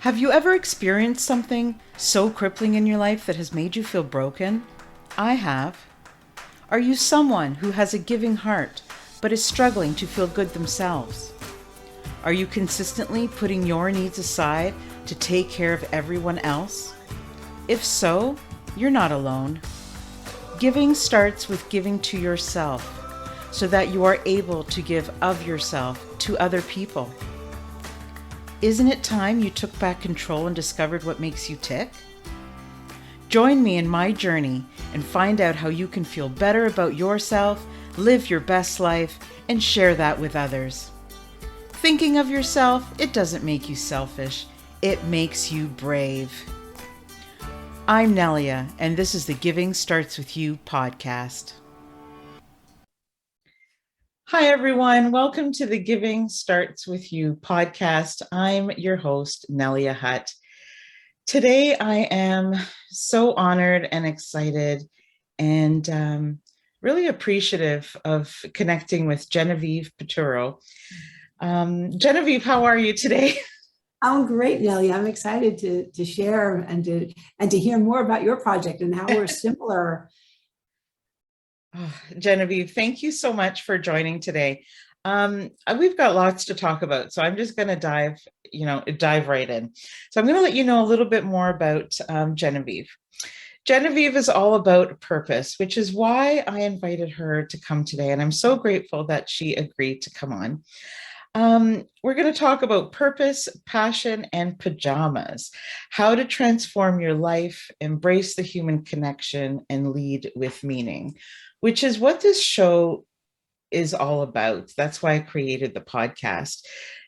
Have you ever experienced something so crippling in your life that has made you feel broken? I have. Are you someone who has a giving heart but is struggling to feel good themselves? Are you consistently putting your needs aside to take care of everyone else? If so, you're not alone. Giving starts with giving to yourself so that you are able to give of yourself to other people. Isn't it time you took back control and discovered what makes you tick? Join me in my journey and find out how you can feel better about yourself, live your best life, and share that with others. Thinking of yourself, it doesn't make you selfish, it makes you brave. I'm Nelia, and this is the Giving Starts With You podcast. Hi, everyone. Welcome to the Giving Starts With You podcast. I'm your host, Nelia Hutt. Today, I am so honored and excited and really appreciative of connecting with Genevieve Piturro. Genevieve, how are you today? I'm great, Nellie. I'm excited to share and to hear more about your project and how we're similar. Oh, Genevieve, thank you so much for joining today. We've got lots to talk about, so I'm just going to dive right in. So I'm going to let you know a little bit more about Genevieve. Genevieve is all about purpose, which is why I invited her to come today, and I'm so grateful that she agreed to come on. We're going to talk about purpose, passion, and pajamas, how to transform your life, embrace the human connection, and lead with meaning, which is what this show is all about. That's why I created the podcast.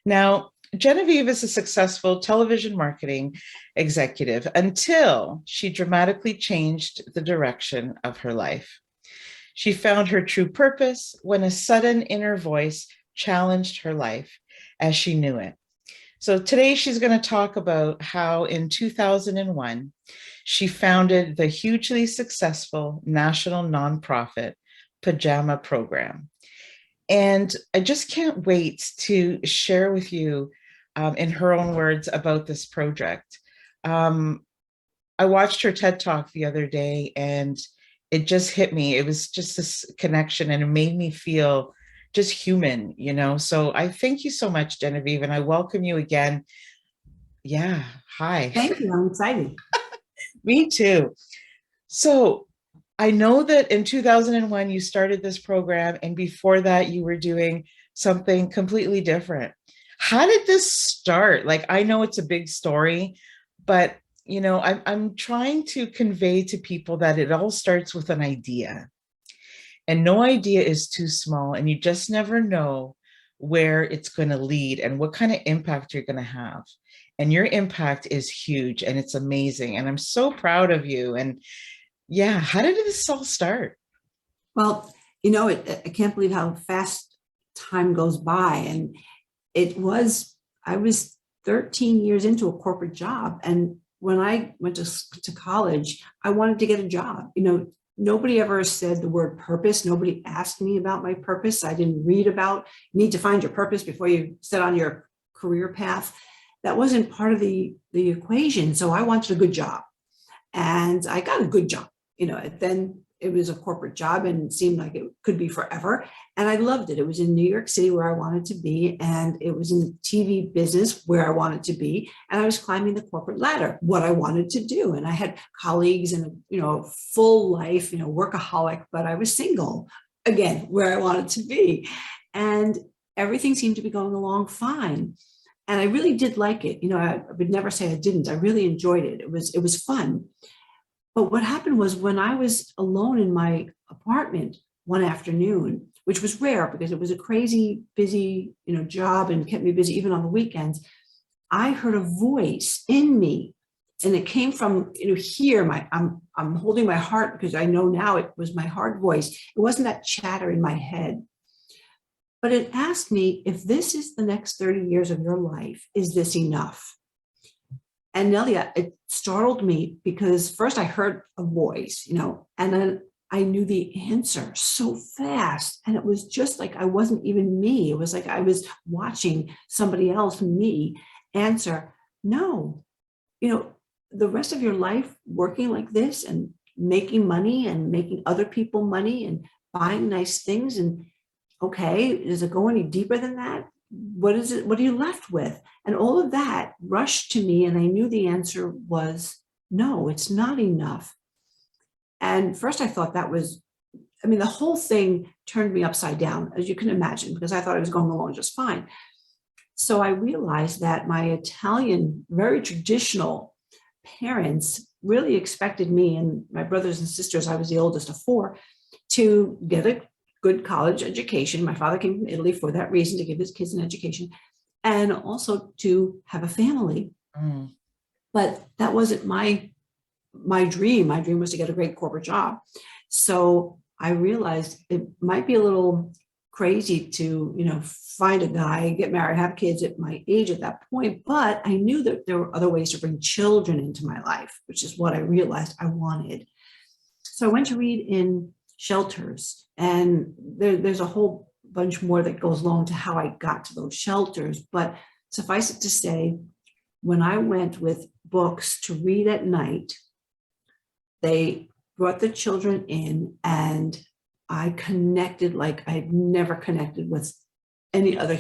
Now, Genevieve is a successful television marketing executive until she dramatically changed the direction of her life. She found her true purpose when a sudden inner voice challenged her life as she knew it. So today she's going to talk about how in 2001, she founded the hugely successful national nonprofit Pajama Program. And I just can't wait to share with you in her own words about this project. I watched her TED Talk the other day and it just hit me. It was just this connection and it made me feel just human, So I thank you so much, Genevieve, and I welcome you again. Yeah, hi. Thank you. I'm excited. Me too. So I know that in 2001, you started this program, and before that, you were doing something completely different. How did this start? Like, I know it's a big story, but I'm trying to convey to people that it all starts with an idea. And no idea is too small, and you just never know where it's going to lead and what kind of impact you're going to have. And your impact is huge and it's amazing. And I'm so proud of you. And yeah, how did this all start? Well, I can't believe how fast time goes by. And I was 13 years into a corporate job. And when I went to college, I wanted to get a job. Nobody ever said the word purpose. Nobody asked me about my purpose. I didn't read about you need to find your purpose before you set on your career path. That wasn't part of the equation. So I wanted a good job and I got a good job. Then it was a corporate job and it seemed like it could be forever. And I loved it. It was in New York City where I wanted to be. And it was in the TV business where I wanted to be. And I was climbing the corporate ladder, what I wanted to do. And I had colleagues and, full life, workaholic, but I was single again, where I wanted to be. And everything seemed to be going along fine. And I really did like it. I would never say I didn't. I really enjoyed it. It was fun. But what happened was when I was alone in my apartment one afternoon, which was rare because it was a crazy busy, job and kept me busy even on the weekends, I heard a voice in me, and it came from, here. I'm holding my heart because I know now it was my heart voice. It wasn't that chatter in my head, but it asked me, if this is the next 30 years of your life, is this enough? And Nelia, it startled me because first I heard a voice, and then I knew the answer so fast. And it was just like I wasn't even me. It was like I was watching somebody else, me, answer, no, the rest of your life working like this and making money and making other people money and buying nice things. And okay, does it go any deeper than that? What is it? What are you left with? And all of that rushed to me. And I knew the answer was no, it's not enough. And first I thought that was, the whole thing turned me upside down, as you can imagine, because I thought I was going along just fine. So I realized that my Italian, very traditional parents really expected me and my brothers and sisters, I was the oldest of four, to get a good college education. My father came from Italy for that reason, to give his kids an education, and also to have a family. Mm. But that wasn't my dream. My dream was to get a great corporate job. So I realized it might be a little crazy to, find a guy, get married, have kids at my age at that point. But I knew that there were other ways to bring children into my life, which is what I realized I wanted. So I went to read in shelters, and there's a whole bunch more that goes along to how I got to those shelters. But suffice it to say, when I went with books to read at night, they brought the children in, and I connected like I'd never connected with any other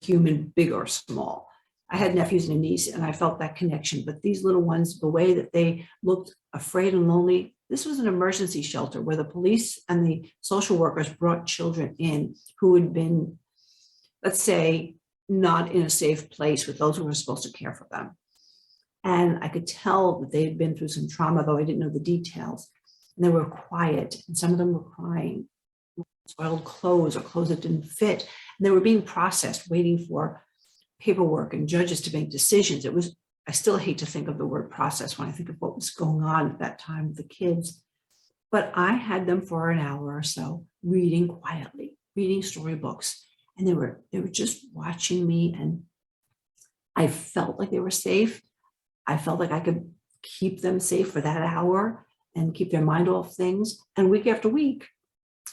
human, big or small. I had nephews and a niece, and I felt that connection. But these little ones, the way that they looked afraid and lonely, this was an emergency shelter where the police and the social workers brought children in who had been, let's say, not in a safe place with those who were supposed to care for them. And I could tell that they had been through some trauma, though I didn't know the details. And they were quiet, and some of them were crying, soiled clothes or clothes that didn't fit. And they were being processed, waiting for paperwork and judges to make decisions. I still hate to think of the word process when I think of what was going on at that time with the kids. But I had them for an hour or so reading quietly, reading storybooks. And they were just watching me, and I felt like they were safe. I felt like I could keep them safe for that hour and keep their mind off things. And week after week,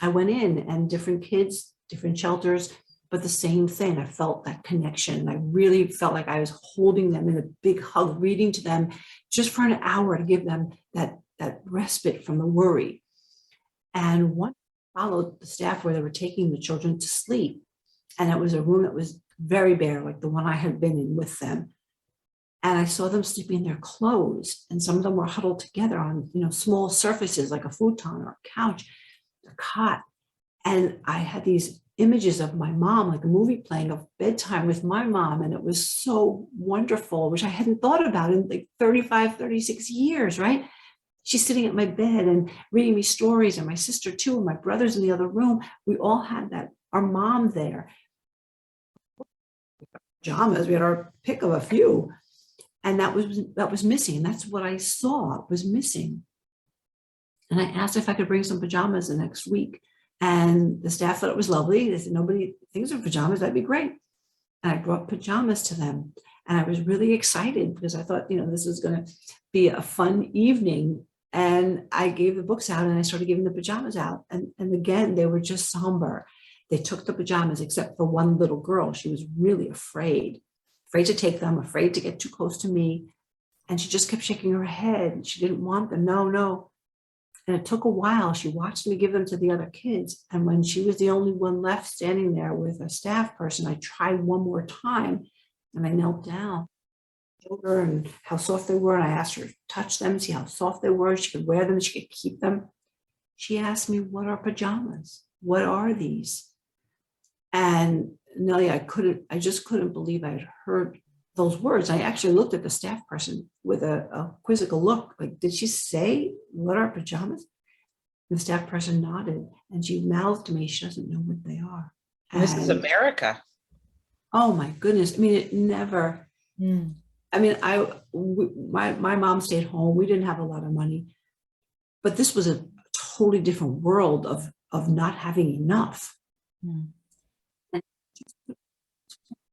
I went in, and different kids, different shelters, but the same thing. I felt that connection. And I really felt like I was holding them in a big hug, reading to them just for an hour to give them that respite from the worry. And one followed the staff where they were taking the children to sleep. And it was a room that was very bare, like the one I had been in with them. And I saw them sleeping in their clothes, and some of them were huddled together on, small surfaces like a futon or a couch, a cot. And I had these images of my mom, like a movie playing of bedtime with my mom. And it was so wonderful, which I hadn't thought about in like 35, 36 years, right? She's sitting at my bed and reading me stories, and my sister too, and my brother's in the other room. We all had our mom there. Pajamas, we had our pick of a few. And that was missing. And that's what I saw was missing. And I asked if I could bring some pajamas the next week. And the staff thought it was lovely. They said, nobody thinks of pajamas. That'd be great. And I brought pajamas to them. And I was really excited because I thought, this was going to be a fun evening. And I gave the books out, and I started giving the pajamas out. And again, they were just somber. They took the pajamas, except for one little girl. She was really afraid to take them, afraid to get too close to me. And she just kept shaking her head. She didn't want them. No. And it took a while. She watched me give them to the other kids. And when she was the only one left standing there with a staff person, I tried one more time, and I knelt down, showed her and how soft they were. And I asked her to touch them, see how soft they were. She could wear them. She could keep them. She asked me, what are pajamas? What are these? And Nellie, I just couldn't believe I had heard those words. I actually looked at the staff person with a quizzical look, like, did she say, what are pajamas? And the staff person nodded, and she mouthed to me, she doesn't know what they are. This is America. Oh my goodness. It never, my mom stayed home. We didn't have a lot of money, but this was a totally different world of not having enough. And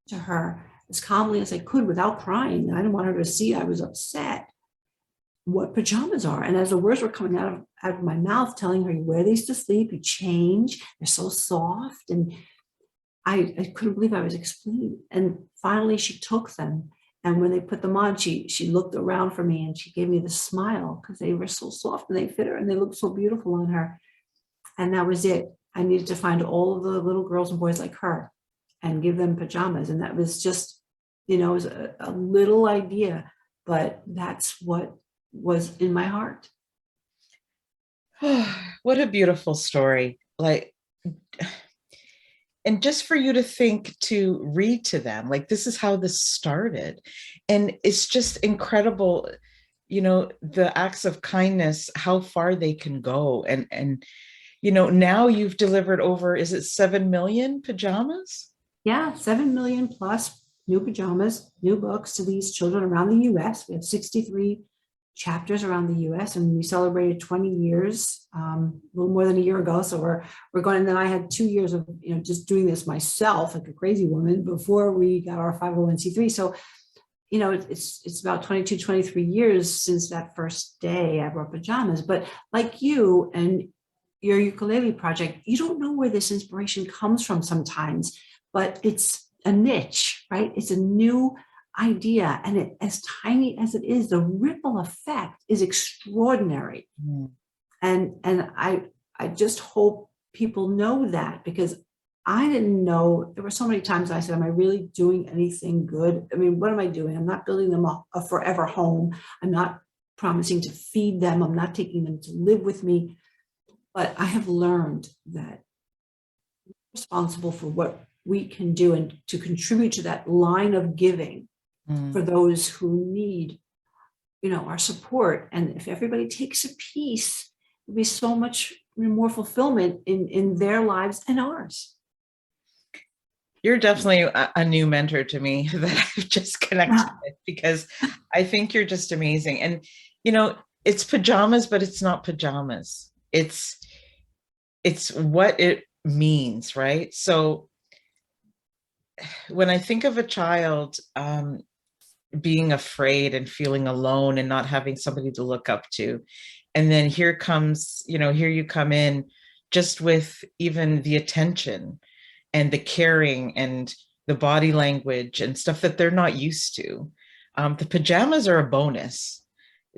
to her as calmly as I could without crying. And I didn't want her to see I was upset, what pajamas are. And as the words were coming out of my mouth, telling her, you wear these to sleep, you change, they're so soft. And I couldn't believe I was explaining. And finally she took them, And when they put them on, she looked around for me and she gave me the smile because they were so soft and they fit her and they looked so beautiful on her. And that was it. I needed to find all of the little girls and boys like her and give them pajamas. And that was just, it was a little idea, but that's what was in my heart. What a beautiful story. Like, and just for you to think to read to them, like, this is how this started. And it's just incredible, the acts of kindness, how far they can go. And now you've delivered over, is it 7 million pajamas? Yeah, 7 million plus new pajamas, new books to these children around the US. We have 63 chapters around the US, and we celebrated 20 years, a little more than a year ago. So we're going, and then I had 2 years of just doing this myself like a crazy woman before we got our 501c3. So it's about 22, 23 years since that first day I brought pajamas. But like you and your ukulele project, you don't know where this inspiration comes from sometimes, but it's a niche, right? It's a new idea. And as tiny as it is, the ripple effect is extraordinary. Mm. And I just hope people know that, because I didn't know. There were so many times I said, am I really doing anything good? I mean, what am I doing? I'm not building them a forever home. I'm not promising to feed them. I'm not taking them to live with me. But I have learned that we're responsible for what we can do and to contribute to that line of giving for those who need, our support. And if everybody takes a piece, there'll be so much more fulfillment in their lives and ours. You're definitely a new mentor to me that I've just connected with, because I think you're just amazing. And, it's pajamas, but it's not pajamas. It's what it means, right? So when I think of a child being afraid and feeling alone and not having somebody to look up to, and then here you come in just with even the attention and the caring and the body language and stuff that they're not used to. The pajamas are a bonus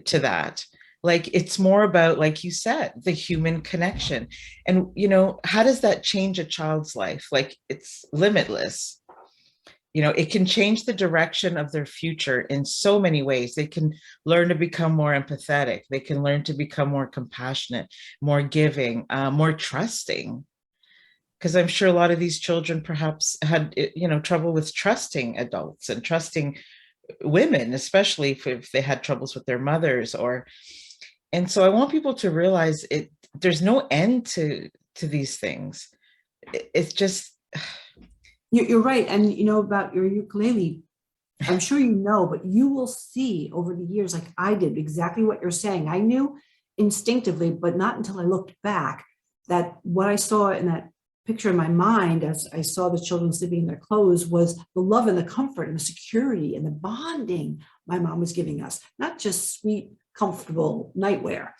to that. Like, it's more about, like you said, the human connection. And, how does that change a child's life? Like, it's limitless. It can change the direction of their future in so many ways. They can learn to become more empathetic. They can learn to become more compassionate, more giving, more trusting. Because I'm sure a lot of these children perhaps had, trouble with trusting adults and trusting women, especially if they had troubles with their mothers. And so I want people to realize there's no end to these things. It's just. You're right. And about your ukulele, I'm sure but you will see over the years, like I did, exactly what you're saying. I knew instinctively, but not until I looked back, that what I saw in that picture in my mind as I saw the children sleeping in their clothes was the love and the comfort and the security and the bonding my mom was giving us, not just sweet, comfortable nightwear.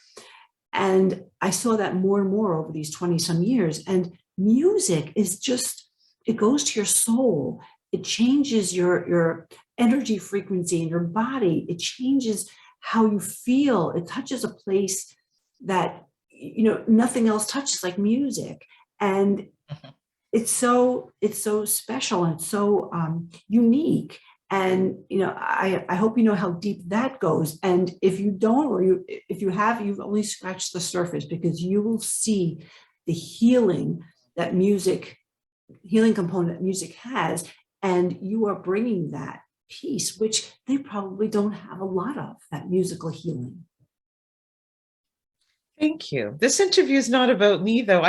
And I saw that more and more over these 20 some years. And music is just, it goes to your soul. It changes your energy frequency in your body. It changes how you feel. It touches a place that, nothing else touches, like music. And it's so special and so unique. And, I hope you know how deep that goes. And if you don't, or you've only scratched the surface, because you will see the healing component that music has. And you are bringing that piece, which they probably don't have a lot of, that musical healing. Thank you. This interview is not about me, though.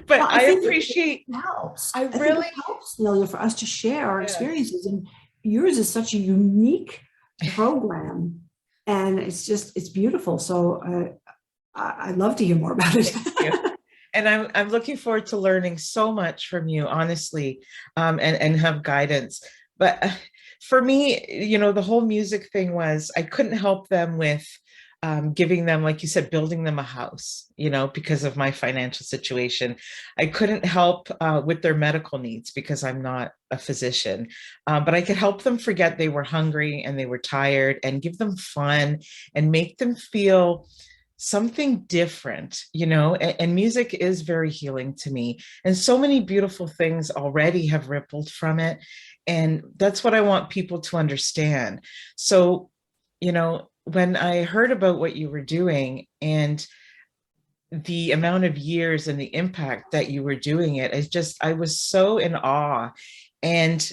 But well, I appreciate it helps. I really think it helps, Nelia, for us to share our experiences. And yours is such a unique program, and it's beautiful. So I'd love to hear more about it. Thank you. And I'm looking forward to learning so much from you, honestly, and have guidance. But for me, the whole music thing was, I couldn't help them with giving them, like you said, building them a house, because of my financial situation. I couldn't help with their medical needs because I'm not a physician, but I could help them forget they were hungry and they were tired, and give them fun and make them feel something different, and music is very healing to me. And so many beautiful things already have rippled from it. And that's what I want people to understand. So, when I heard about what you were doing and the amount of years and the impact that you were doing it, I was so in awe. And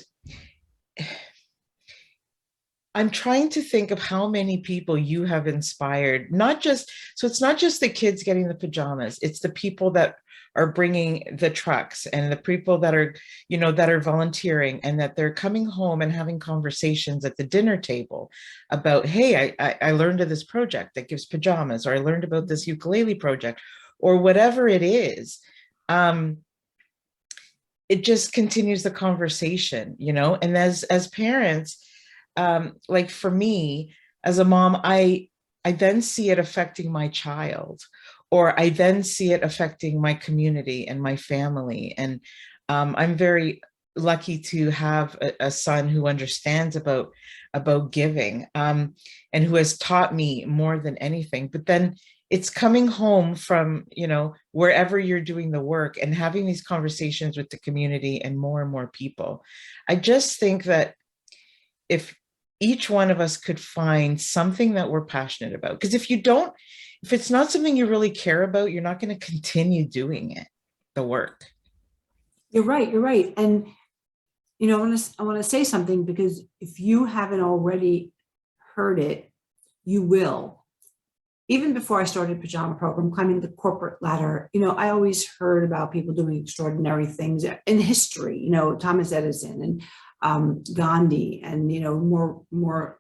I'm trying to think of how many people you have inspired, so it's not just the kids getting the pajamas, it's the people that are bringing the trucks, and the people that are, that are volunteering, and that they're coming home and having conversations at the dinner table about, hey, I learned of this project that gives pajamas, or I learned about this ukulele project, or whatever it is. It just continues the conversation, and as parents, like for me as a mom, I then see it affecting my child, or I then see it affecting my community and my family. And I'm very lucky to have a son who understands about giving, and who has taught me more than anything. But then it's coming home from, wherever you're doing the work, and having these conversations with the community and more people. I just think that if each one of us could find something that we're passionate about, because if it's not something you really care about, you're not going to continue doing the work. You're right. You're right. And, I want to say something, because if you haven't already heard it, you will. Even before I started Pajama Program, climbing the corporate ladder, I always heard about people doing extraordinary things in history, Thomas Edison and Gandhi, and, more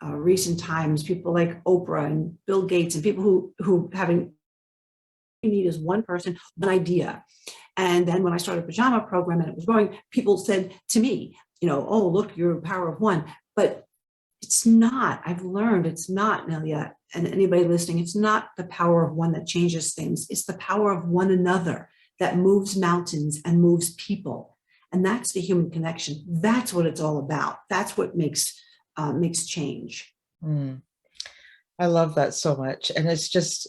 recent times, people like Oprah and Bill Gates, and people who having you need is one person, one idea. And then when I started Pajama Program and it was growing, people said to me, oh, look, you're a power of one. But it's not. I've learned it's not, Nelia, and anybody listening, it's not the power of one that changes things. It's the power of one another that moves mountains and moves people. And that's the human connection. That's what it's all about. That's what makes change. I love that so much. And it's just,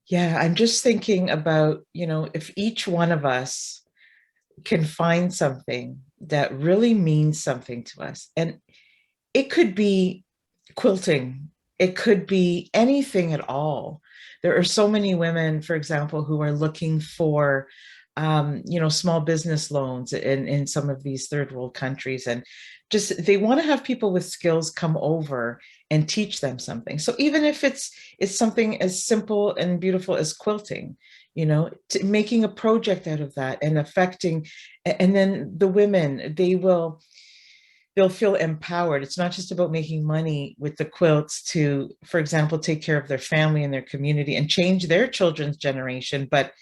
yeah, I'm just thinking about, if each one of us can find something that really means something to us, and it could be quilting, it could be anything at all. There are so many women, for example, who are looking for, small business loans in some of these third world countries, and just they want to have people with skills come over and teach them something. So even if it's something as simple and beautiful as quilting, making a project out of that and affecting, and then the women, they'll feel empowered. It's not just about making money with the quilts to, for example, take care of their family and their community and change their children's generation, but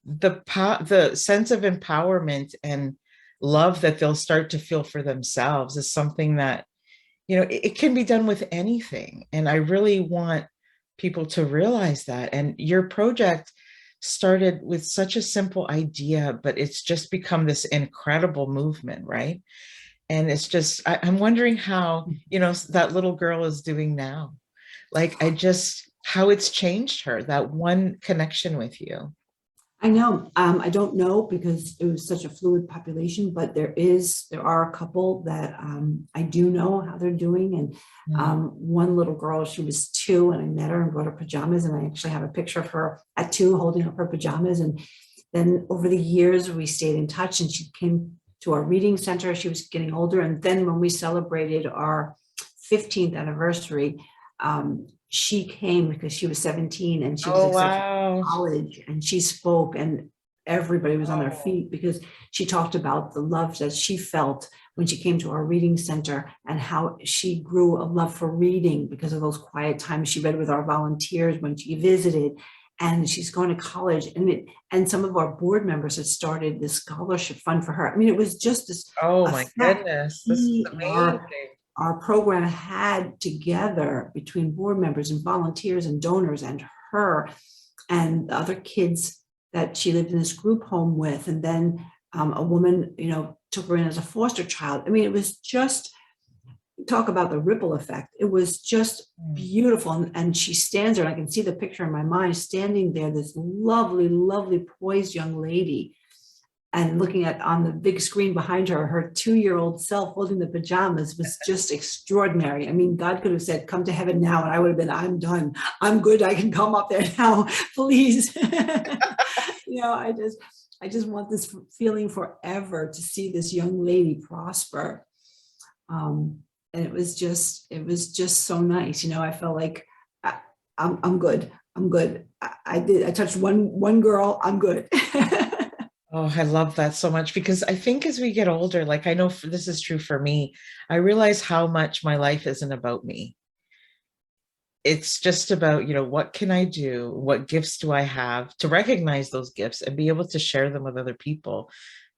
the sense of empowerment and love that they'll start to feel for themselves is something that, it can be done with anything. And I really want people to realize that. And your project started with such a simple idea, but it's just become this incredible movement, right? And it's just, I'm wondering how, that little girl is doing now. Like, how it's changed her, that one connection with you. I know. I don't know, because it was such a fluid population, but there are a couple that I do know how they're doing. And one little girl, she was 2, and I met her and brought her pajamas. And I actually have a picture of her at 2 holding up her pajamas. And then over the years, we stayed in touch, and she came to our reading center. She was getting older. And then when we celebrated our 15th anniversary, she came because she was 17 and she was accepted to college, and she spoke, and everybody was on their feet, because she talked about the love that she felt when she came to our reading center, and how she grew a love for reading because of those quiet times she read with our volunteers when she visited. And she's going to college, and some of our board members had started this scholarship fund for her. I mean, it was just this. Oh my goodness, this is amazing. our program had together between board members and volunteers and donors and her and the other kids that she lived in this group home with. And then a woman, took her in as a foster child. I mean, it was just, talk about the ripple effect. It was just beautiful. And she stands there, and I can see the picture in my mind, standing there, this lovely, lovely, poised young lady, and looking at on the big screen behind her, her 2-year-old self holding the pajamas was just extraordinary. I mean, God could have said, come to heaven now. And I would have been, I'm done. I'm good. I can come up there now, please. I just want this feeling forever to see this young lady prosper. And it was just so nice. I felt like I'm good. I'm good. I touched one girl. I'm good. Oh, I love that so much, because I think as we get older, like I know this is true for me, I realize how much my life isn't about me. It's just about, what can I do? What gifts do I have, to recognize those gifts and be able to share them with other people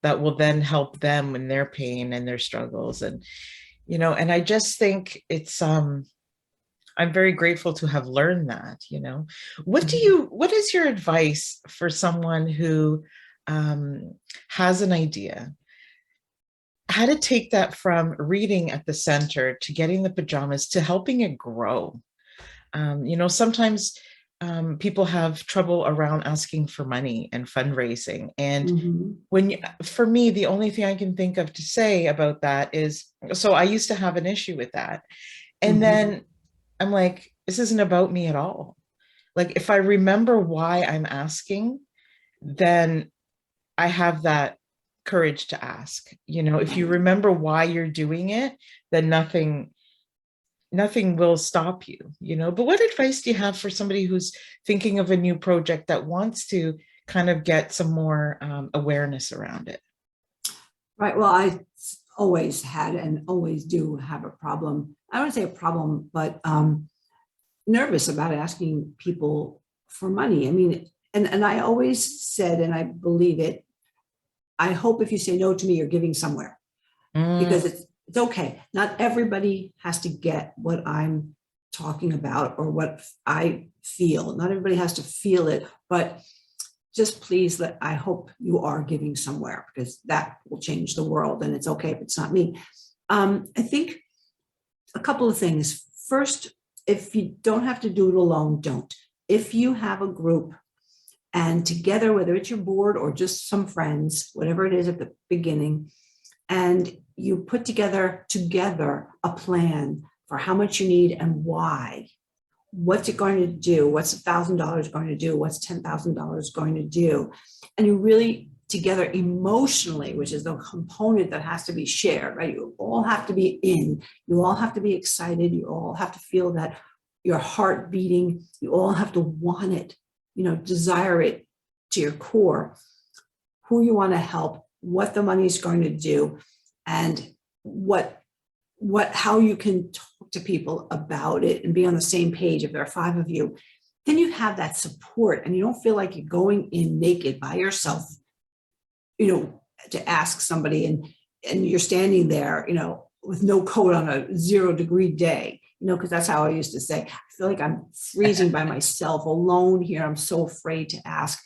that will then help them in their pain and their struggles. And, and I just think it's, I'm very grateful to have learned that, what is your advice for someone who has an idea, how to take that from reading at the center to getting the pajamas to helping it grow? Sometimes people have trouble around asking for money and fundraising. And for me, the only thing I can think of to say about that is, so I used to have an issue with that. And then I'm like, this isn't about me at all. Like, if I remember why I'm asking, then I have that courage to ask. If you remember why you're doing it, then nothing will stop you, But what advice do you have for somebody who's thinking of a new project that wants to kind of get some more awareness around it? Right. Well, I always had and always do have a problem. I don't say a problem, but nervous about asking people for money. I mean, and I always said, and I believe it, I hope if you say no to me, you're giving somewhere, because it's okay. Not everybody has to get what I'm talking about or what I feel. Not everybody has to feel it, but just please I hope you are giving somewhere, because that will change the world, and it's okay if it's not me. I think a couple of things. First, if you don't have to do it alone, don't. If you have a group and together, whether it's your board or just some friends, whatever it is at the beginning, and you put together a plan for how much you need and why. What's it going to do? What's $1,000 going to do? What's $10,000 going to do? And you really together emotionally, which is the component that has to be shared, right? You all have to be in. You all have to be excited. You all have to feel that your heart beating. You all have to want it, desire it to your core. Who you want to help, what the money is going to do, and how you can talk to people about it and be on the same page. If there are 5 of you, then you have that support, and you don't feel like you're going in naked by yourself, to ask somebody, and you're standing there, with no coat on a 0-degree day, because that's how I used to say, I feel like I'm freezing by myself alone here. I'm so afraid to ask.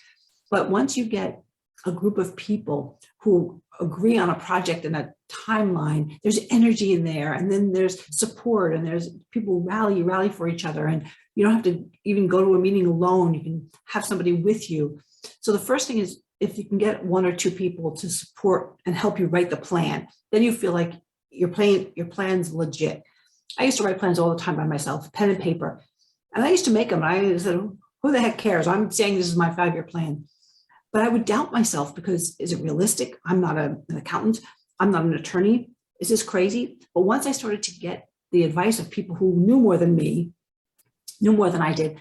But once you get a group of people who agree on a project and a timeline, there's energy in there, and then there's support, and there's people rally for each other, and you don't have to even go to a meeting alone. You can have somebody with you. So the first thing is, if you can get 1 or 2 people to support and help you write the plan, then you feel like your plan's legit. I used to write plans all the time by myself, pen and paper, and I used to make them. I said, who the heck cares? I'm saying this is my 5-year plan. But I would doubt myself, because is it realistic? I'm not an accountant. I'm not an attorney. Is this crazy? But once I started to get the advice of people who knew more than me, knew more than I did,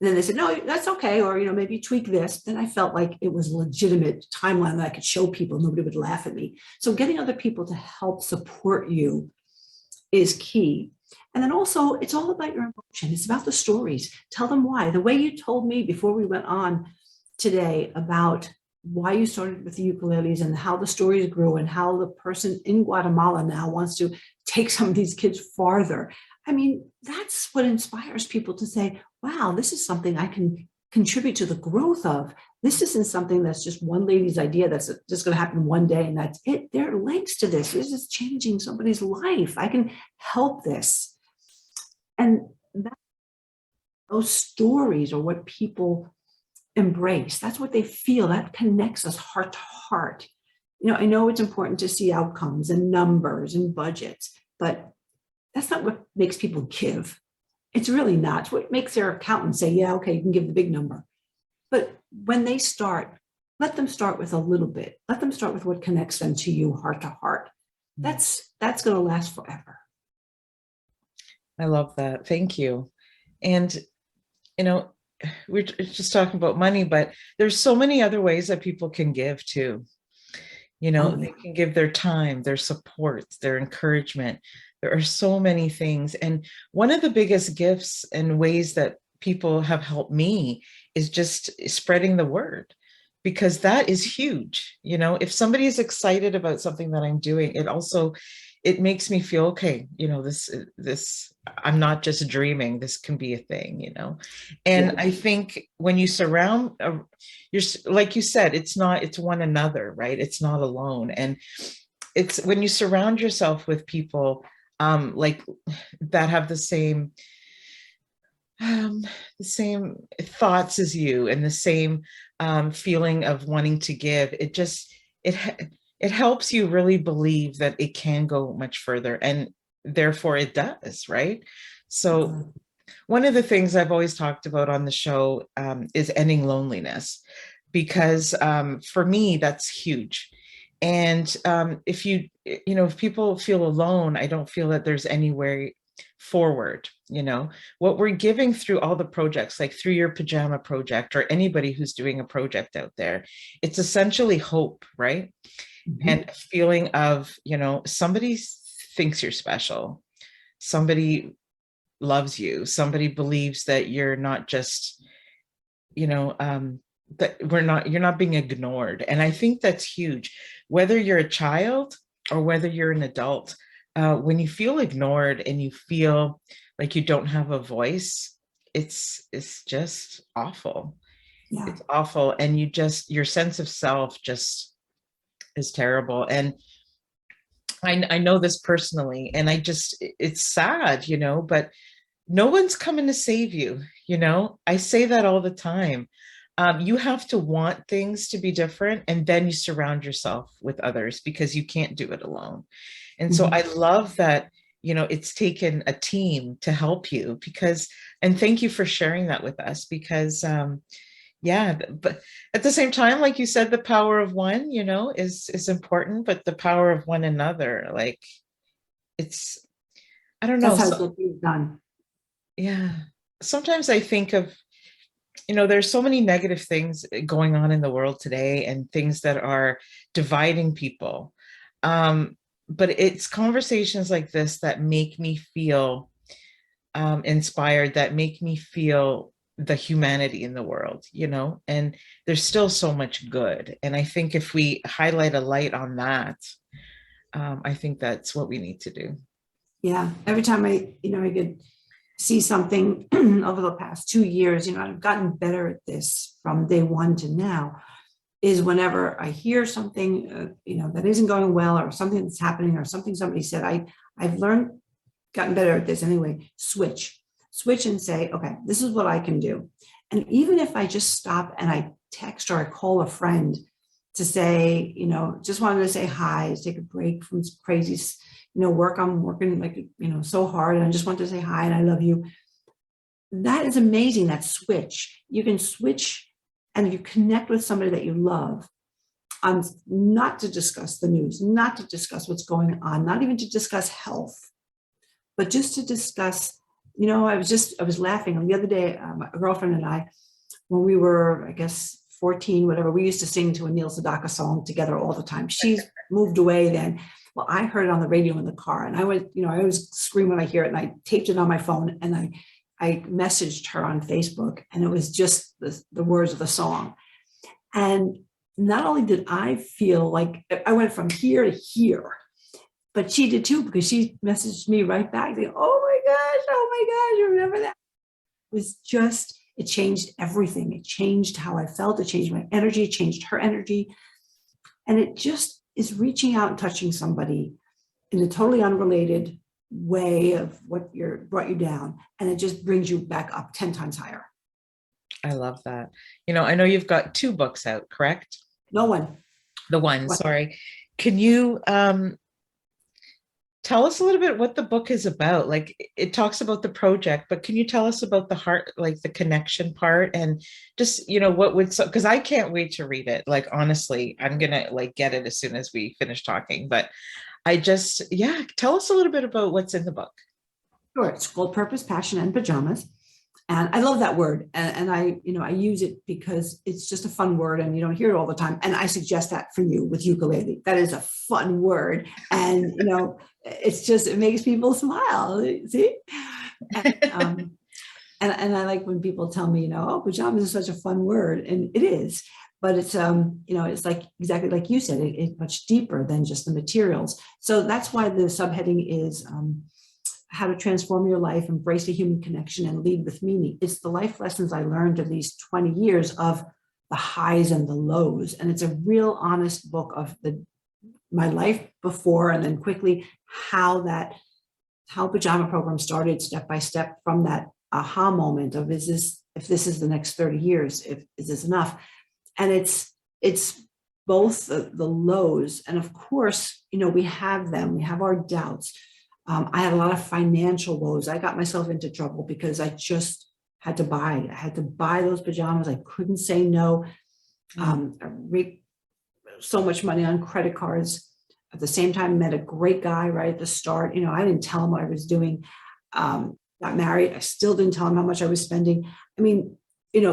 then they said, no, that's okay. Or, maybe tweak this. Then I felt like it was a legitimate timeline that I could show people. Nobody would laugh at me. So getting other people to help support you is key. And then also, it's all about your emotion. It's about the stories. Tell them why. The way you told me before we went on today about why you started with the ukuleles and how the stories grew and how the person in Guatemala now wants to take some of these kids farther. I mean, that's what inspires people to say, wow, this is something I can contribute to the growth of. This isn't something that's just one lady's idea that's just going to happen one day and that's it. There are links to this. This is changing somebody's life. I can help this. And that, those stories are what people embrace. That's what they feel. That connects us heart to heart. I know it's important to see outcomes and numbers and budgets, but that's not what makes people give. It's really not. It's what makes their accountant say, yeah, okay, you can give the big number. But when they start, let them start with a little bit. Let them start with what connects them to you heart to heart. That's going to last forever. I love that. Thank you. And, we're just talking about money, but there's so many other ways that people can give too. They can give their time, their support, their encouragement. There are so many things. And one of the biggest gifts and ways that people have helped me is just spreading the word, because that is huge. If somebody is excited about something that I'm doing, it makes me feel, okay, this, I'm not just dreaming, this can be a thing, And Yeah. I think when you surround, you're, like you said, it's one another, right? It's not alone. And it's when you surround yourself with people like that have the same thoughts as you and the same feeling of wanting to give, it helps you really believe that it can go much further, and therefore it does, right? So one of the things I've always talked about on the show is ending loneliness, because for me, that's huge. And if people feel alone, I don't feel that there's anywhere forward. What we're giving through all the projects, like through your Pajama project or anybody who's doing a project out there, it's essentially hope, right? Mm-hmm. And a feeling of, somebody thinks you're special. Somebody loves you. Somebody believes that you're not just, that you're not being ignored. And I think that's huge, whether you're a child or whether you're an adult. When you feel ignored and you feel like you don't have a voice, it's just awful. Yeah. It's awful. And your sense of self just is terrible. And I know this personally, and it's sad, but no one's coming to save you. I say that all the time. You have to want things to be different, and then you surround yourself with others, because you can't do it alone. And so I love that, it's taken a team to help you, and thank you for sharing that with us, because yeah, but at the same time, like you said, the power of one, is important, but the power of one another, like I don't know. That's how it's being done. Yeah. Sometimes I think of, there's so many negative things going on in the world today, and things that are dividing people. But it's conversations like this that make me feel inspired, that make me feel the humanity in the world, and there's still so much good. And I think if we highlight a light on that, I think that's what we need to do. Yeah. Every time I could see something over the past 2 years, I've gotten better at this from day one to now, is whenever I hear something, that isn't going well, or something that's happening, or something somebody said, I've gotten better at this anyway, switch and say, okay, this is what I can do. And even if I just stop and I text or I call a friend to say, just wanted to say hi, take a break from crazy, work. I'm working like, so hard, and I just want to say hi and I love you. That is amazing. That switch. You can switch, and you connect with somebody that you love, not to discuss the news, not to discuss what's going on, not even to discuss health, but just to discuss, I was laughing the other day, my girlfriend and I, when we were, I guess, 14, whatever, we used to sing to a Neil Sedaka song together all the time. She's moved away then. Well, I heard it on the radio in the car, and I always scream when I hear it, and I taped it on my phone, and I messaged her on Facebook, and it was just the words of the song. And not only did I feel like I went from here to here, but she did too, because she messaged me right back saying, oh my gosh, you remember that? It was just, it changed everything. It changed how I felt. It changed my energy, it changed her energy. And it just is reaching out and touching somebody in a totally unrelated way of what brought you down. And it just brings you back up 10 times higher. I love that. I know you've got 2 books out, correct? No one. The one, sorry. Can you tell us a little bit what the book is about? Like, it talks about the project, but can you tell us about the heart, like the connection part, and just, what would, because I can't wait to read it. Like, honestly, I'm gonna like get it as soon as we finish talking, but yeah, tell us a little bit about what's in the book. Sure. It's called Purpose, Passion, and Pajamas. And I love that word. And I use it because it's just a fun word and you don't hear it all the time. And I suggest that for you with ukulele. That is a fun word. And, it makes people smile. See? And I like when people tell me, oh, pajamas is such a fun word. And it is. But it's, it's like exactly like you said, it's much deeper than just the materials. So that's why the subheading is how to transform your life, embrace a human connection, and lead with meaning. It's the life lessons I learned in these 20 years of the highs and the lows. And it's a real honest book of my life before and then quickly how Pajama Program started step by step from that aha moment of if this is the next 30 years, is this enough? And it's both the lows. And of course, we have them, we have our doubts. I had a lot of financial woes. I got myself into trouble because I just had to buy. I had to buy those pajamas. I couldn't say no. I raked so much money on credit cards. At the same time, met a great guy right at the start. I didn't tell him what I was doing. Got married. I still didn't tell him how much I was spending. I mean,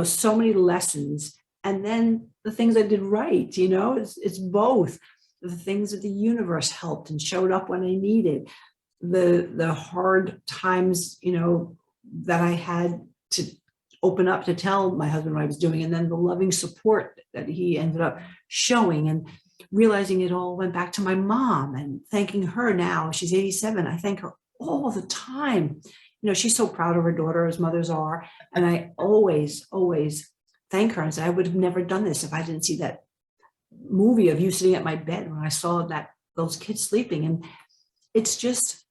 so many lessons. And then the things I did right, it's both. The things that the universe helped and showed up when I needed. The hard times, that I had to open up to tell my husband what I was doing, and then the loving support that he ended up showing, and realizing it all went back to my mom and thanking her now. She's 87. I thank her all the time. She's so proud of her daughter, as mothers are. And I always, always thank her and say, I would have never done this if I didn't see that movie of you sitting at my bed when I saw those kids sleeping. And it's just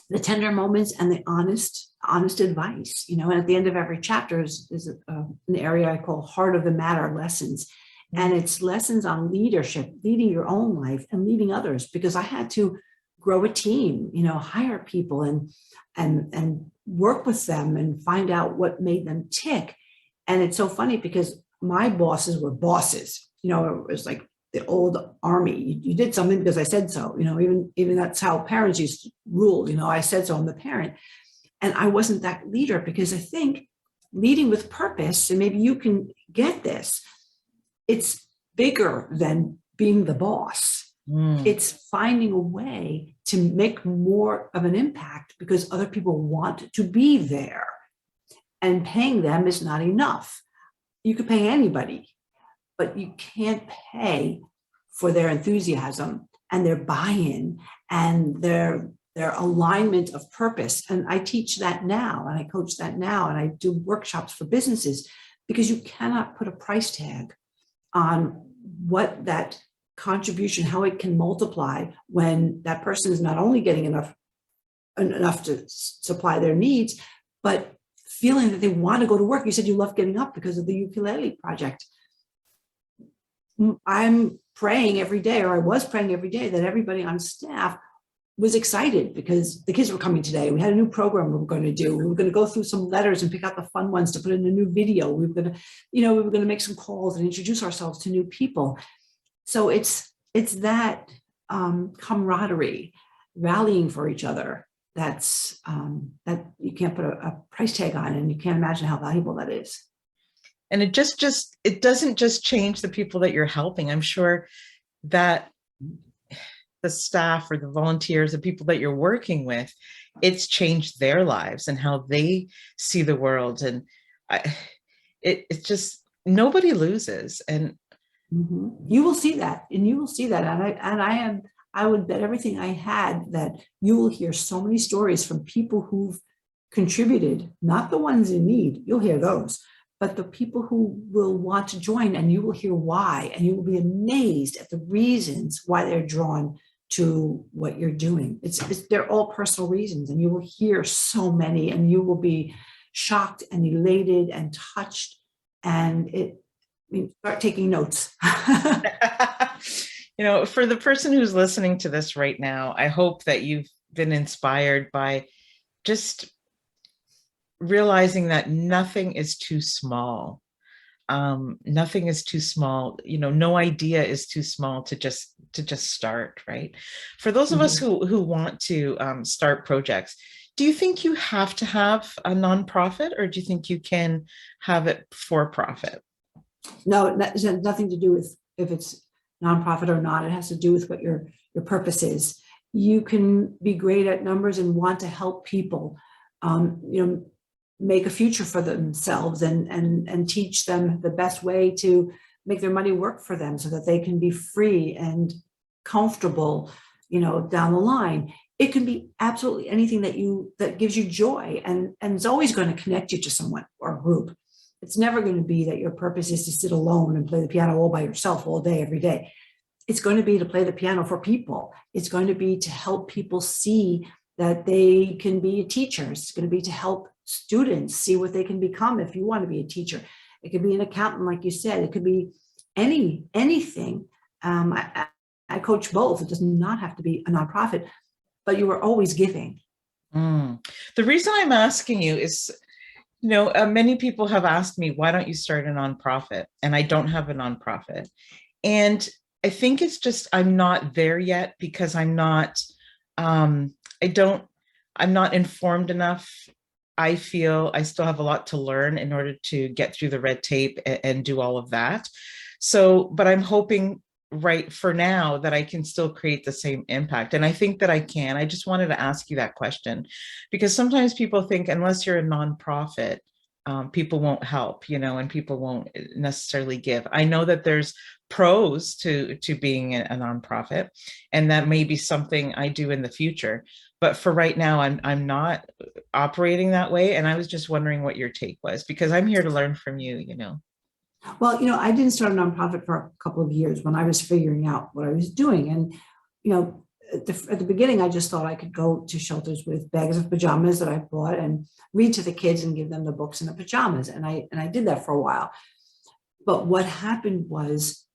the tender moments and the honest advice, and at the end of every chapter is an area I call heart of the matter lessons. And it's lessons on leadership, leading your own life and leading others, because I had to grow a team, hire people and work with them and find out what made them tick. And it's so funny because my bosses were bosses, it was like the old army. You did something because I said so, even that's how parents used to rule, I said so, I'm the parent. And I wasn't that leader, because I think leading with purpose, and maybe you can get this, it's bigger than being the boss. It's finding a way to make more of an impact because other people want to be there, and paying them is not enough. You could pay anybody, but you can't pay for their enthusiasm and their buy-in and their alignment of purpose. And I teach that now, and I coach that now, and I do workshops for businesses, because you cannot put a price tag on what that contribution, how it can multiply when that person is not only getting enough to supply their needs, but feeling that they want to go to work. You said you love getting up because of the ukulele project. I'm praying every day, or I was praying every day, that everybody on staff was excited because the kids were coming today. We had a new program we were going to do. We were going to go through some letters and pick out the fun ones to put in a new video. We were going to make some calls and introduce ourselves to new people. So it's that camaraderie, rallying for each other. That's that you can't put a price tag on, and you can't imagine how valuable that is. And it doesn't just change the people that you're helping. I'm sure that the staff or the volunteers, the people that you're working with, it's changed their lives and how they see the world. And it's just, nobody loses. And You will see that, and you will see that. I would bet everything I had that you will hear so many stories from people who've contributed, not the ones in need, you'll hear those, but the people who will want to join, and you will hear why, and you will be amazed at the reasons why they're drawn to what you're doing. They're all personal reasons, and you will hear so many, and you will be shocked and elated and touched, and start taking notes. For the person who's listening to this right now, I hope that you've been inspired by just realizing that nothing is too small. Nothing is too small. No idea is too small to just start, right? For those of us who want to start projects, do you think you have to have a nonprofit, or do you think you can have it for profit? No, that has nothing to do with if it's nonprofit or not. It has to do with what your purpose is. You can be great at numbers and want to help people, make a future for themselves and teach them the best way to make their money work for them so that they can be free and comfortable, down the line. It can be absolutely anything that gives you joy, and it's always going to connect you to someone or a group. It's never going to be that your purpose is to sit alone and play the piano all by yourself all day, every day. It's going to be to play the piano for people. It's going to be to help people see that they can be a teacher. It's going to be to help students see what they can become if you want to be a teacher. It could be an accountant, like you said. It could be anything. I coach both. It does not have to be a nonprofit, but you are always giving. The reason I'm asking you is, many people have asked me, why don't you start a nonprofit? And I don't have a nonprofit. And I think it's just, I'm not there yet because I'm not informed enough. I feel I still have a lot to learn in order to get through the red tape and do all of that. So, but I'm hoping right for now that I can still create the same impact. And I think that I can. I just wanted to ask you that question because sometimes people think unless you're a nonprofit, people won't help, and people won't necessarily give. I know that there's pros to being a nonprofit, and that may be something I do in the future. But for right now, I'm not operating that way. And I was just wondering what your take was, because I'm here to learn from you, Well, I didn't start a nonprofit for a couple of years when I was figuring out what I was doing. And, at the beginning, I just thought I could go to shelters with bags of pajamas that I bought and read to the kids and give them the books and the pajamas. And I did that for a while. But what happened was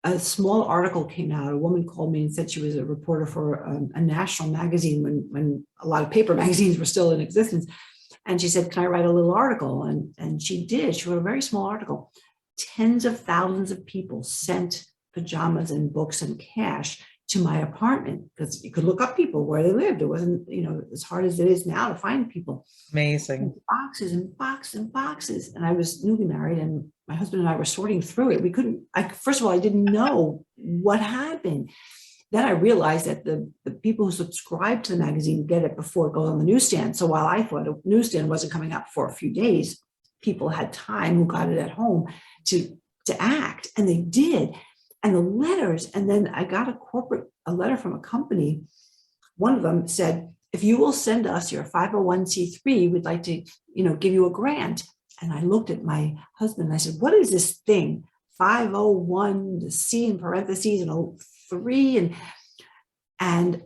a small article came out. A woman called me and said she was a reporter for a national magazine when a lot of paper magazines were still in existence. And she said, can I write a little article? And she did. She wrote a very small article. Tens of thousands of people sent pajamas and books and cash to my apartment because you could look up people where they lived. It wasn't, as hard as it is now to find people. Amazing. And boxes and boxes and boxes. And I was newly married and my husband and I were sorting through it. First of all, I didn't know what happened. Then I realized that the people who subscribe to the magazine get it before it goes on the newsstand. So while I thought a newsstand wasn't coming out for a few days, people had time who got it at home to act, and they did. And the letters, and then I got a letter from a company. One of them said, if you will send us your 501c3, we'd like to, give you a grant. And I looked at my husband and I said, what is this thing? 501, the C in parentheses and 03. And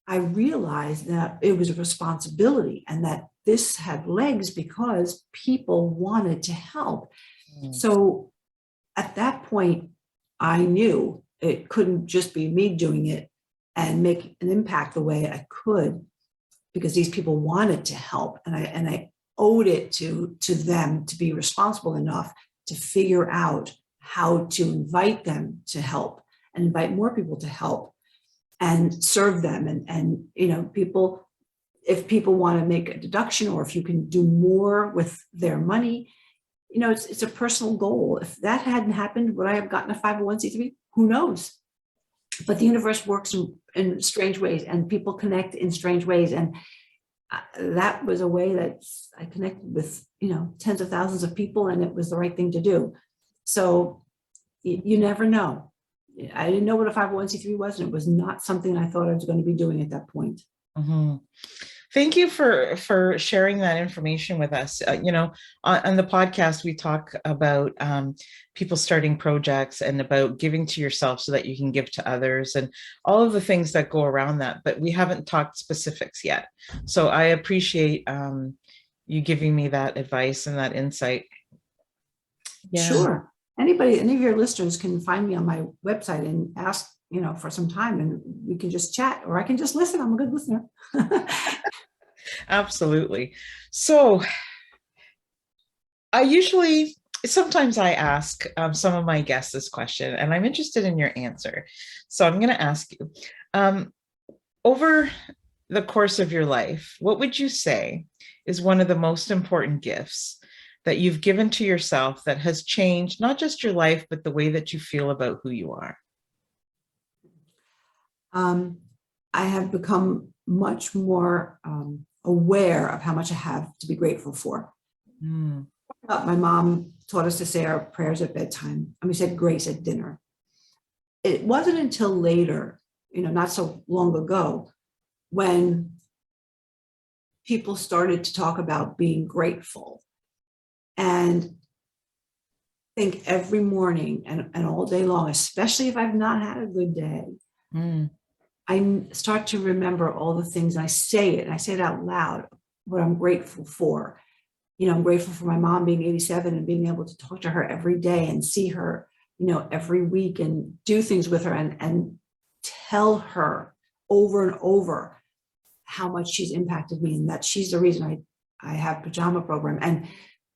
I realized that it was a responsibility and that this had legs because people wanted to help. So at that point, I knew it couldn't just be me doing it and make an impact the way I could, because these people wanted to help, and I owed it to them to be responsible enough to figure out how to invite them to help and invite more people to help and serve them. And people, if people want to make a deduction or if you can do more with their money, it's a personal goal. If that hadn't happened, would I have gotten a 501c3? Who knows? But the universe works in strange ways, and people connect in strange ways. And that was a way that I connected with, tens of thousands of people, and it was the right thing to do. So you never know. I didn't know what a 501c3 was, and it was not something I thought I was going to be doing at that point. Mm-hmm. Thank you for sharing that information with us. On the podcast, we talk about people starting projects and about giving to yourself so that you can give to others and all of the things that go around that. But we haven't talked specifics yet. So I appreciate you giving me that advice and that insight. Yeah. Sure. Any of your listeners can find me on my website and ask, for some time, and we can just chat, or I can just listen. I'm a good listener. Absolutely. So sometimes I ask some of my guests this question, and I'm interested in your answer. So I'm going to ask you, over the course of your life, what would you say is one of the most important gifts that you've given to yourself that has changed not just your life, but the way that you feel about who you are? I have become much more aware of how much I have to be grateful for. My mom taught us to say our prayers at bedtime, and we said grace at dinner. It wasn't until later, not so long ago, when people started to talk about being grateful, and think every morning and all day long, especially if I've not had a good day, I start to remember all the things. I say it out loud, what I'm grateful for. I'm grateful for my mom being 87 and being able to talk to her every day and see her, every week, and do things with her and tell her over and over how much she's impacted me and that she's the reason I have Pajama Program. And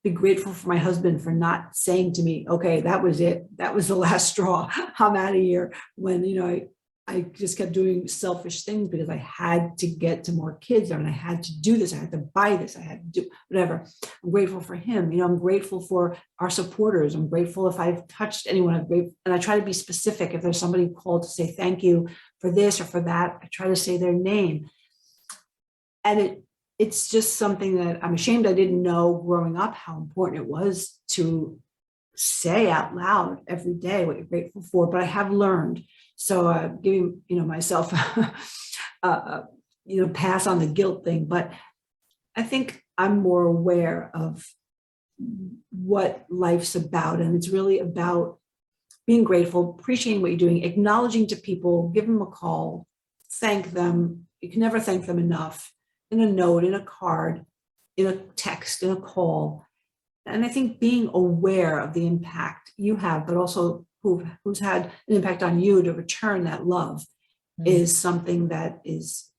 be grateful for my husband for not saying to me, okay, that was it. That was the last straw. I'm out of here. When, I just kept doing selfish things because I had to get to more kids, and I had to do this. I had to buy this. I had to do whatever. I'm grateful for him. I'm grateful for our supporters. I'm grateful if I've touched anyone. I'm grateful, and I try to be specific. If there's somebody called to say thank you for this or for that, I try to say their name. And it's just something that I'm ashamed I didn't know growing up how important it was to say out loud every day what you're grateful for. But I have learned. So giving myself pass on the guilt thing. But I think I'm more aware of what life's about, and it's really about being grateful, appreciating what you're doing, acknowledging to people, give them a call, thank them. You can never thank them enough. In a note, in a card, in a text, in a call. And I think being aware of the impact you have, but also who's had an impact on you to return that love is something that is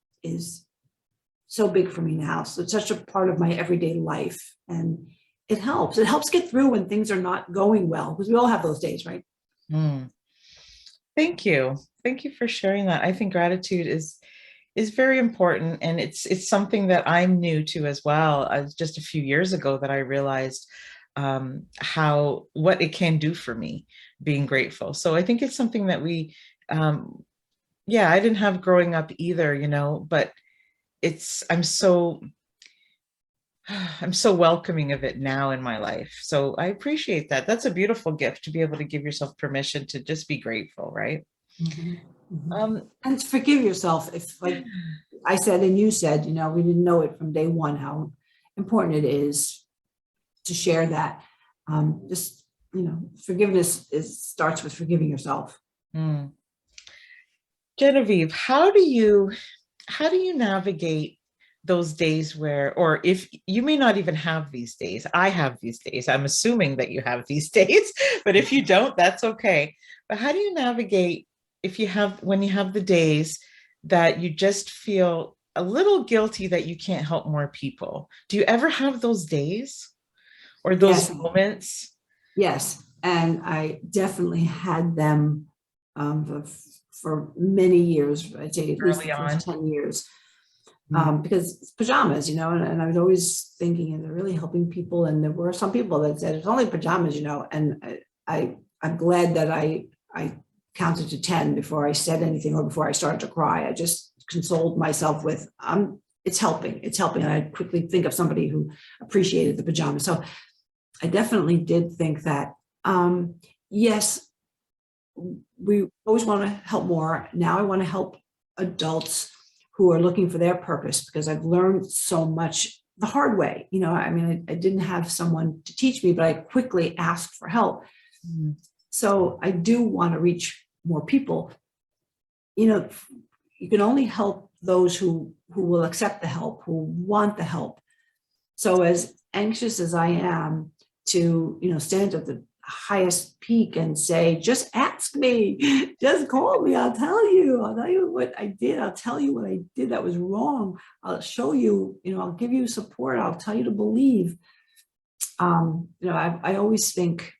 so big for me now. So it's such a part of my everyday life. And it helps. It helps get through when things are not going well, because we all have those days, right? Thank you. Thank you for sharing that. I think gratitude is very important. And it's something that I'm new to as well. Just a few years ago that I realized what it can do for me, being grateful. So I think it's something that I didn't have growing up either, but I'm so welcoming of it now in my life. So I appreciate that. That's a beautiful gift, to be able to give yourself permission to just be grateful, right? And forgive yourself if, like I said and you said, we didn't know it from day one how important it is to share that. Forgiveness starts with forgiving yourself. Genevieve, how do you navigate those days or if you may not even have these days? I have these days. I'm assuming that you have these days, but if you don't, that's okay. But how do you navigate when you have the days that you just feel a little guilty that you can't help more people? Do you ever have those days or those moments? Yes. And I definitely had them for many years. I'd say at least the first 10 years. Because it's pajamas, and I was always thinking, they're really helping people. And there were some people that said, it's only pajamas, and I'm glad that I counted to 10 before I said anything or before I started to cry. I just consoled myself with, it's helping. And I'd quickly think of somebody who appreciated the pajamas. So I definitely did think that, yes, we always want to help more. Now I want to help adults who are looking for their purpose, because I've learned so much the hard way. I mean, I didn't have someone to teach me, but I quickly asked for help. Mm. So I do want to reach more people. You can only help those who will accept the help, who want the help. So as anxious as I am to, stand at the highest peak and say, just ask me, just call me, I'll tell you what I did. I'll tell you what I did that was wrong. I'll show you, I'll give you support. I'll tell you to believe. I always think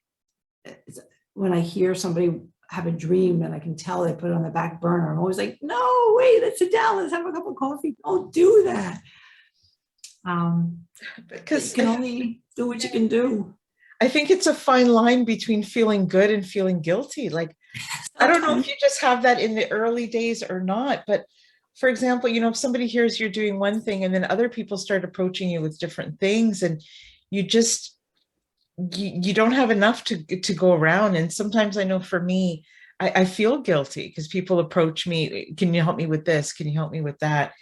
when I hear somebody have a dream and I can tell they put it on the back burner, I'm always like, no, wait, let's sit down. Let's have a cup of coffee. Don't do that. Because you can only do what you can do. I think it's a fine line between feeling good and feeling guilty. Like, I don't know if you just have that in the early days or not, but for example, if somebody hears you're doing one thing and then other people start approaching you with different things, and you just, you don't have enough to go around. And sometimes I know for me, I feel guilty because people approach me, can you help me with this? Can you help me with that?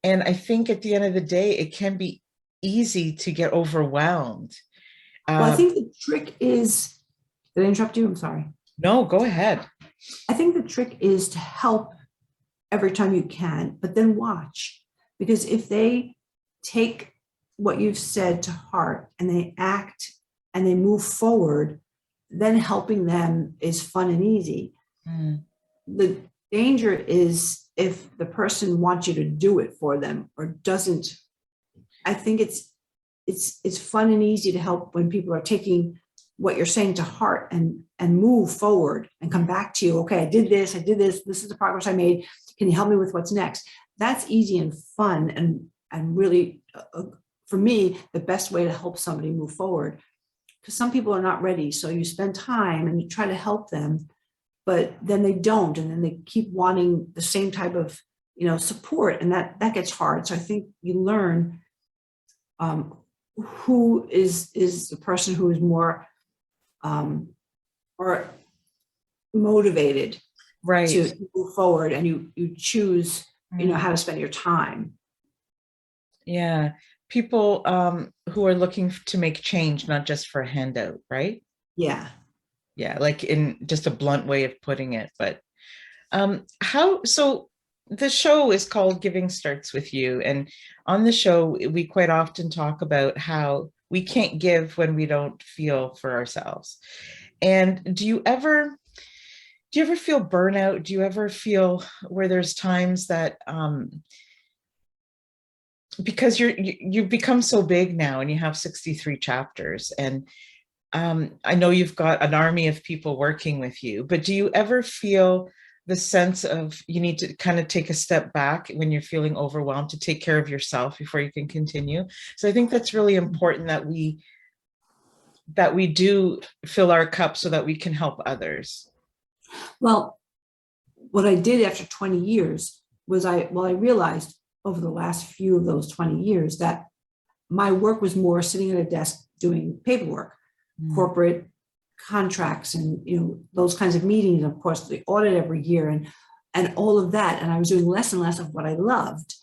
And I think at the end of the day, it can be easy to get overwhelmed. Well, I think the trick is, did I interrupt you? I'm sorry. No, go ahead. I think the trick is to help every time you can, but then watch. Because if they take what you've said to heart and they act and they move forward, then helping them is fun and easy. Mm. The danger is if the person wants you to do it for them or doesn't. I think it's fun and easy to help when people are taking what you're saying to heart and move forward and come back to you. Okay, I did this. This is the progress I made. Can you help me with what's next? That's easy and fun and really, for me, the best way to help somebody move forward. Because some people are not ready. So you spend time and you try to help them, but then they don't. And then they keep wanting the same type of, support. And that gets hard. So I think you learn who is the person who is more or motivated, right, to move forward, and you choose, how to spend your time. Yeah. People who are looking to make change, not just for a handout, right? Yeah. Yeah, like in just a blunt way of putting it. But so the show is called Giving Starts With You. And on the show, we quite often talk about how we can't give when we don't feel for ourselves. And do you ever feel burnout? Do you ever feel where there's times that because you've become so big now and you have 63 chapters, and I know you've got an army of people working with you, but do you ever feel the sense of you need to kind of take a step back when you're feeling overwhelmed to take care of yourself before you can continue? So I think that's really important that we do fill our cup so that we can help others. Well, what I did after 20 years was I realized over the last few of those 20 years that my work was more sitting at a desk doing paperwork, corporate contracts, and those kinds of meetings, of course, the audit every year and all of that. And I was doing less and less of what I loved,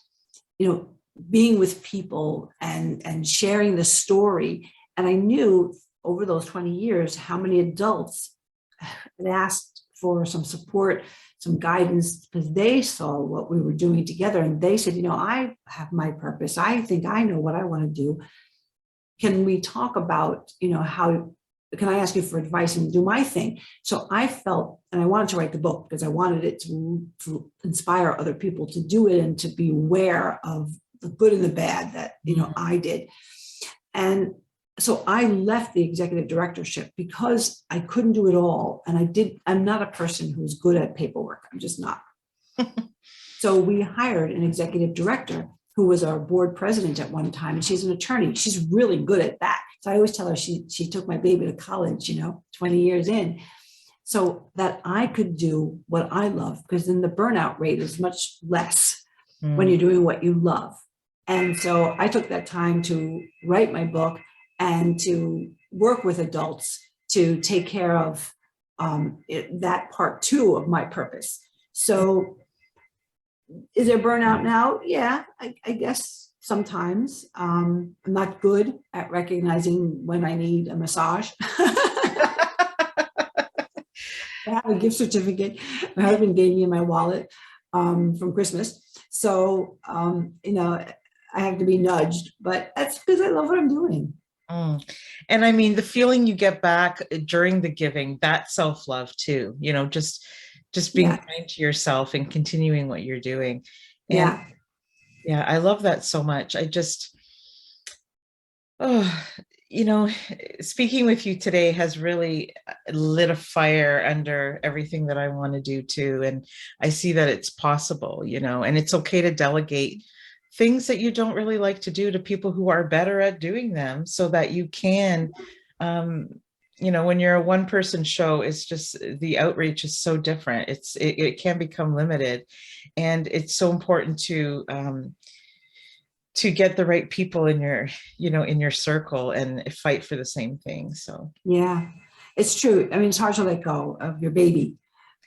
being with people and sharing the story. And I knew over those 20 years how many adults had asked for some support, some guidance, because they saw what we were doing together. And they said, I have my purpose. I think I know what I want to do. Can we talk about, how can I ask you for advice and do my thing? So I felt, and I wanted to write the book because I wanted it to inspire other people to do it and to be aware of the good and the bad that, I did. And so I left the executive directorship because I couldn't do it all. And I'm not a person who's good at paperwork. I'm just not. So we hired an executive director who was our board president at one time. And she's an attorney. She's really good at that. So I always tell her she took my baby to college, 20 years in, so that I could do what I love, because then the burnout rate is much less when you're doing what you love. And so I took that time to write my book and to work with adults to take care of that part two of my purpose. So is there burnout now? Yeah, I guess sometimes. I'm not good at recognizing when I need a massage. I have a gift certificate my husband gave me in my wallet from Christmas. So, I have to be nudged, but that's because I love what I'm doing. Mm. And I mean, the feeling you get back during the giving, that self-love too, just being Yeah. kind to yourself and continuing what you're doing. And Yeah. yeah, I love that so much. Oh, you know, speaking with you today has really lit a fire under everything that I want to do too. And I see that it's possible, and it's okay to delegate things that you don't really like to do to people who are better at doing them so that you can, um, when you're a one person show, it's just the outreach is so different. It can become limited, and it's so important to get the right people in your circle and fight for the same thing. So Yeah, it's true. I mean, it's hard to let go of your baby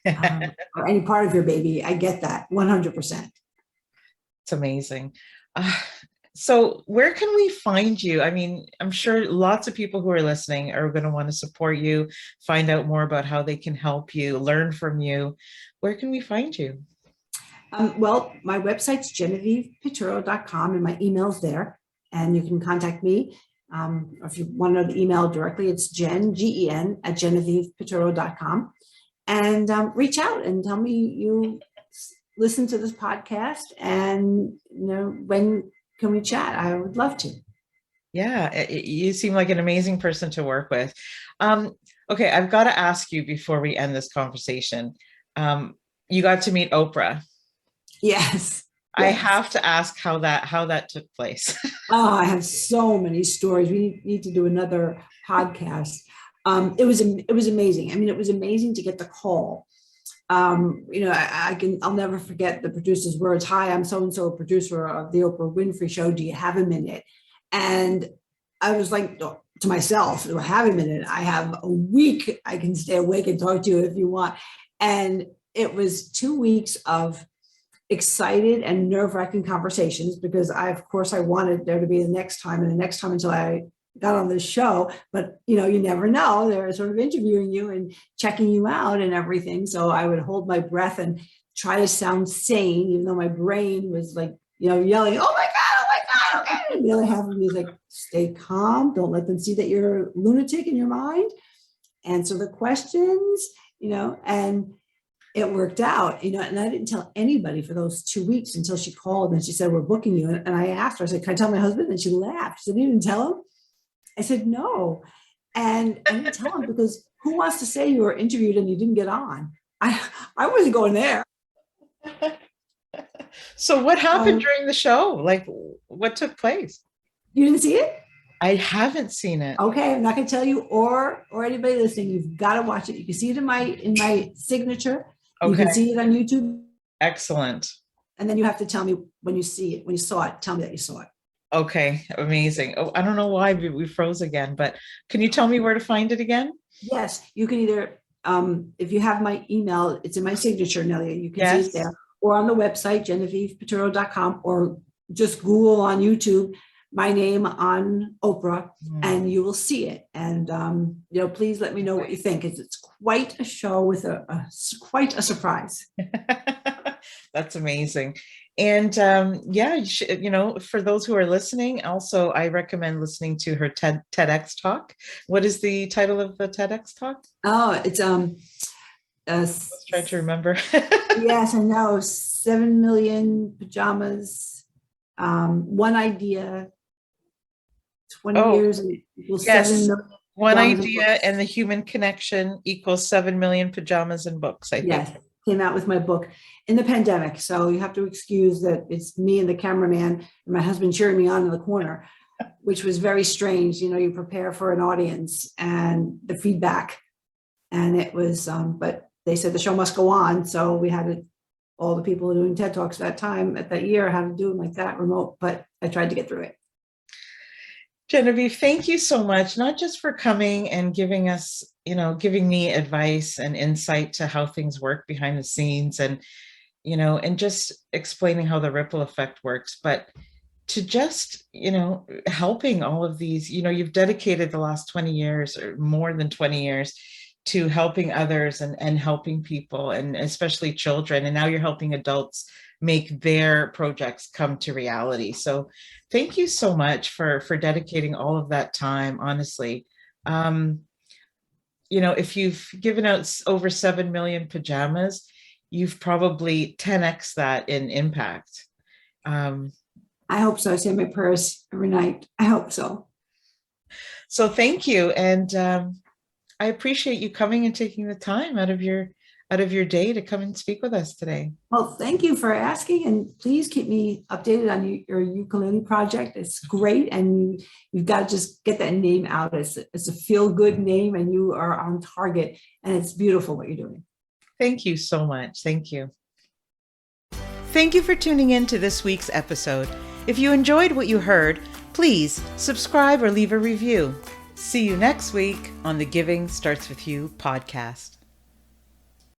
or any part of your baby. I get that 100%. it's amazing. Uh, so where can we find you? I mean, I'm sure lots of people who are listening are going to want to support you, find out more about how they can help you, learn from you. Where can we find you? Well, my website's GenevievePiturro.com and my email's there, and you can contact me. Or if you want to email directly, it's Gen at GenevievePiturro.com, and reach out and tell me you listen to this podcast, and when can we chat? I would love to. Yeah, you seem like an amazing person to work with. Okay, I've got to ask you before we end this conversation. You got to meet Oprah. Yes. I Yes. have to ask how that took place. Oh, I have so many stories. We need to do another podcast. It was amazing. I mean, it was amazing to get the call. I'll never forget the producer's words. Hi, I'm so-and-so, producer of the Oprah Winfrey Show. Do you have a minute? And I was like, to myself, do I have a minute? I have a week. I can stay awake and talk to you if you want. And it was 2 weeks of excited and nerve-wracking conversations because of course I wanted there to be the next time and the next time until I got on this show. But you never know. They're sort of interviewing you and checking you out and everything. So I would hold my breath and try to sound sane, even though my brain was like, yelling, oh my God, okay. And the other half of me is like, stay calm. Don't let them see that you're a lunatic in your mind. Answer the questions, and it worked out, and I didn't tell anybody for those 2 weeks until she called and she said, we're booking you. And I asked her, I said, can I tell my husband? And she laughed. She said, you didn't tell him? I said, no. And I didn't tell him because who wants to say you were interviewed and you didn't get on? I wasn't going there. So what happened during the show? Like, what took place? You didn't see it? I haven't seen it. Okay, I'm not going to tell you or anybody listening. You've got to watch it. You can see it in my signature. You can see it on YouTube. Excellent. And then you have to tell me when you see it, when you saw it, tell me that you saw it. Okay, amazing. Oh, I don't know why we froze again, but can you tell me where to find it again? Yes, you can either, if you have my email, it's in my signature, Nelia, you can see it there, or on the website, GenevievePiturro.com, or just Google on YouTube my name on Oprah, and you will see it. And please let me know what you think. It's quite a show with quite a surprise. That's amazing. And for those who are listening, also I recommend listening to her TEDx talk. What is the title of the TEDx talk? Oh, it's Let's try to remember. Yes, I know. 7 million pajamas. One idea. 20 years equals 7 million. One idea and the human connection equals 7 million pajamas and books, I think. Yes, came out with my book in the pandemic. So you have to excuse that it's me and the cameraman and my husband cheering me on in the corner, which was very strange. You prepare for an audience and the feedback. And it was, but they said the show must go on. So we had all the people doing TED Talks at that year had to do them like that remote, but I tried to get through it. Genevieve, thank you so much, not just for coming and giving us, giving me advice and insight to how things work behind the scenes and just explaining how the ripple effect works, but to just, helping all of these, you've dedicated the last 20 years or more than 20 years to helping others and helping people and especially children. And now you're helping adults make their projects come to reality. So thank you so much for dedicating all of that time, honestly. Um, if you've given out over 7 million pajamas, you've probably 10x that in impact. I hope so. I say my prayers every night. I hope so. So thank you. And I appreciate you coming and taking the time out of your day to come and speak with us today. Well, thank you for asking, and please keep me updated on your ukulele project. It's great, and you've got to just get that name out. It's a feel-good name, and you are on target, and it's beautiful what you're doing. Thank you so much. Thank you. Thank you for tuning in to this week's episode. If you enjoyed what you heard, please subscribe or leave a review. See you next week on the Giving Starts With You podcast.